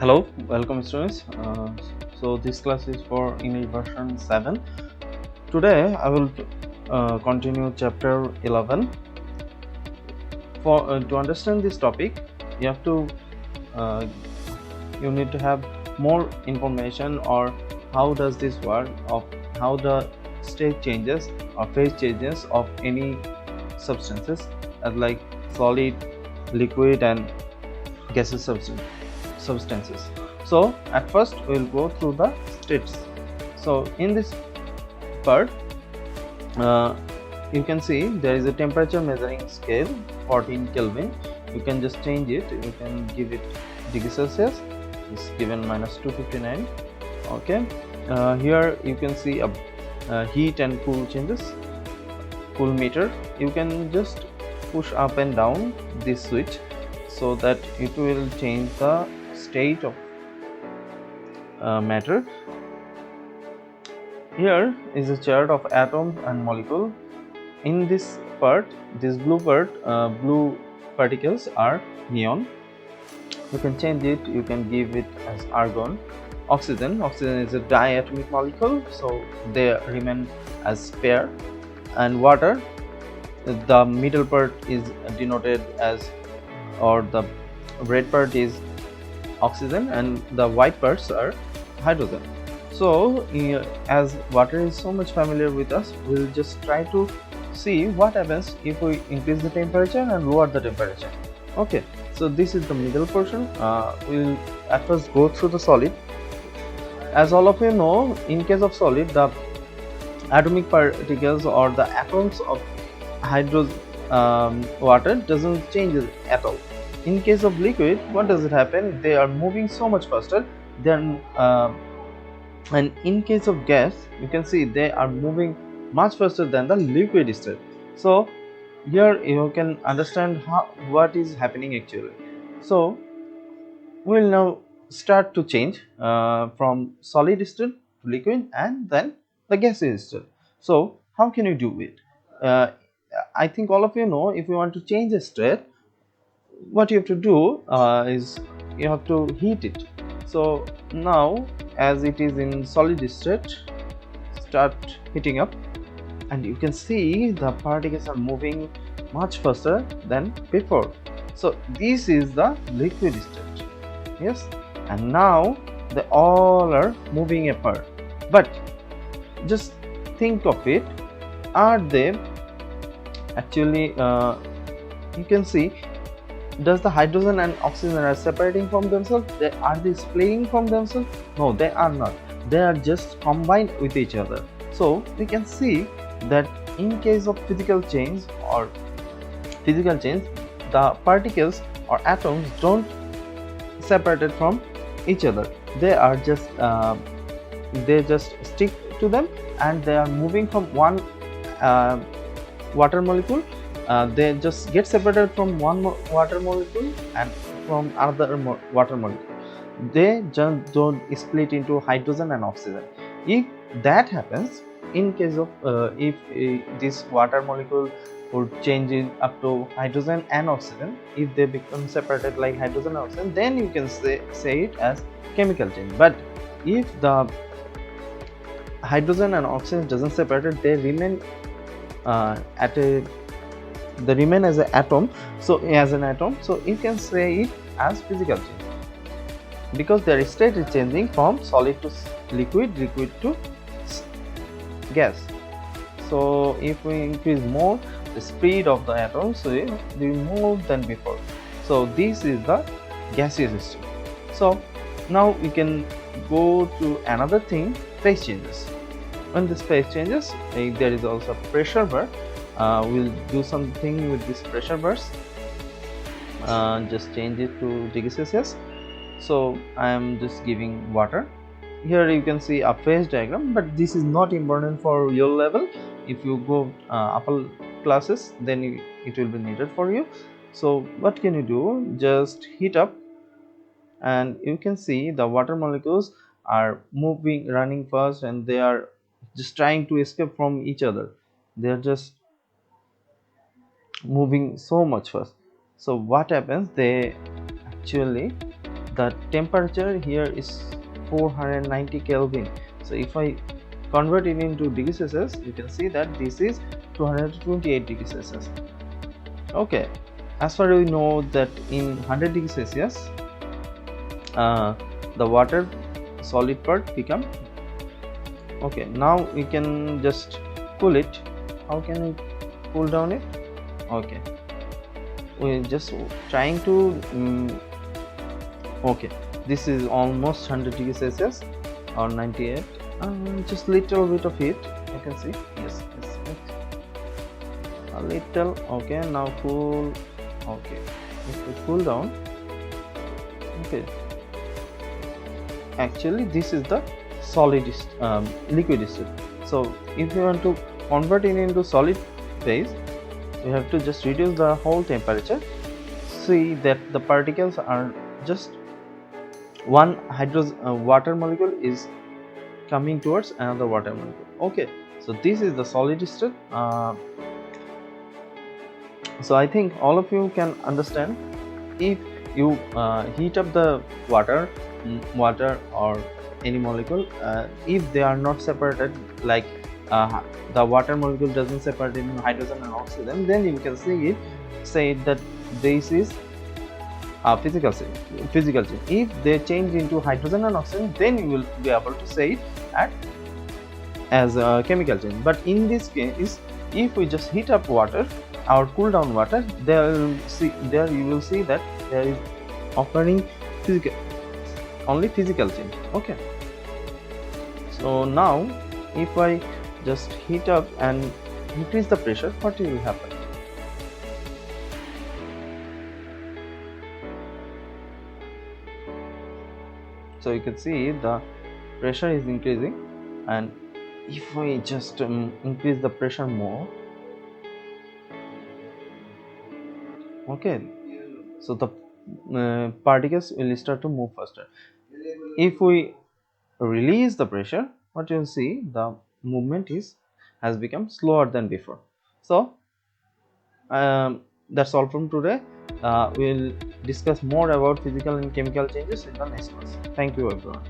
Hello, welcome students. So this class is for English version 7. Today I will continue chapter 11. For to understand this topic, you have to uh, you need to have more information or how does this work, of how the state changes or phase changes of any substances as like solid, liquid, and gaseous substances. So at first we will go through the states. So in this part uh, you can see there is a temperature measuring scale 14 Kelvin. You can just change it, you can give it degree Celsius, it's given minus 259. Okay, here you can see a heat and cool changes, cool meter. You can just push up and down this switch so that it will change the state of matter. Here is a chart of atoms and molecule. In this part, this blue particles are neon. You can change it, you can give it as argon. Oxygen is a diatomic molecule, so they remain as pair. And water, the middle part is denoted as, or the red part is oxygen and the white parts are hydrogen. So as water is so much familiar with us, we'll just try to see what happens if we increase the temperature and lower the temperature. Okay, so this is the middle portion. We'll at first go through the solid. As all of you know, in case of solid, the atomic particles or the atoms of water doesn't change at all. In case of liquid, what does it happen? They are moving so much faster than and in case of gas, you can see they are moving much faster than the liquid state. So here you can understand what is happening actually. So we will now start to change from solid state to liquid and then the gaseous state. So how can you do it? I think all of you know, if you want to change a state, what you have to do is you have to heat it. So now as it is in solid state, start heating up and you can see the particles are moving much faster than before. So this is the liquid state. Yes, and now they all are moving apart, but just think of it, are they actually you can see, does the hydrogen and oxygen are separating from themselves? Are they splitting from themselves? No, they are not. They are just combined with each other. So we can see that in case of physical change, the particles or atoms don't separated from each other. They are just they just stick to them and they are moving from one uh, water molecule. They just get separated from one water molecule and from another water molecule. They just don't split into hydrogen and oxygen. If that happens, in case of if this water molecule would change it up to hydrogen and oxygen, if they become separated like hydrogen and oxygen, then you can say it as chemical change. But if the hydrogen and oxygen doesn't separate, they remain they remain as an atom. So you can say it as physical change, because their state is changing from solid to liquid, liquid to gas. So if we increase more the speed of the atoms, so it will be more than before. So this is the gaseous state. So now we can go to another thing, phase changes. When this phase changes, there is also pressure bar. We'll do something with this pressure bars. Just change it to degree Celsius. So I am just giving water. Here you can see a phase diagram, but this is not important for your level. If you go upper classes, then it will be needed for you. So what can you do? Just heat up and you can see the water molecules are moving, running fast, and they are just trying to escape from each other. They are just moving so much fast. So what happens, they actually the temperature here is 490 Kelvin. So if I convert it into degrees Celsius, you can see that this is 228 degrees Celsius. Okay, as far as we know that in 100 degrees Celsius, the water solid part become. Okay, now we can just cool it. How can we cool down it? Okay, we're just trying to okay, this is almost 100 degrees Celsius or 98. Just little bit of heat, you can see. Yes, a little. Okay, now cool. Okay, if we cool down, okay, actually this is the solid liquid state. So if you want to convert it into solid phase, you have to just reduce the whole temperature. See that the particles are just one water molecule is coming towards another water molecule. Okay, so this is the solid state. So I think all of you can understand, if you heat up the water or any molecule, if they are not separated, like the water molecule doesn't separate in hydrogen and oxygen, then you can say that this is a physical change. If they change into hydrogen and oxygen, then you will be able to say it as a chemical change. But in this case, if we just heat up water or cool down water, there you will see that there is occurring only physical change. Okay, so now if I just heat up and increase the pressure, what will happen? So you can see the pressure is increasing, and if we just increase the pressure more, okay, so the particles will start to move faster. If we release the pressure, what you'll see, the movement has become slower than before. So that's all from today. We'll discuss more about physical and chemical changes in the next class. Thank you everyone.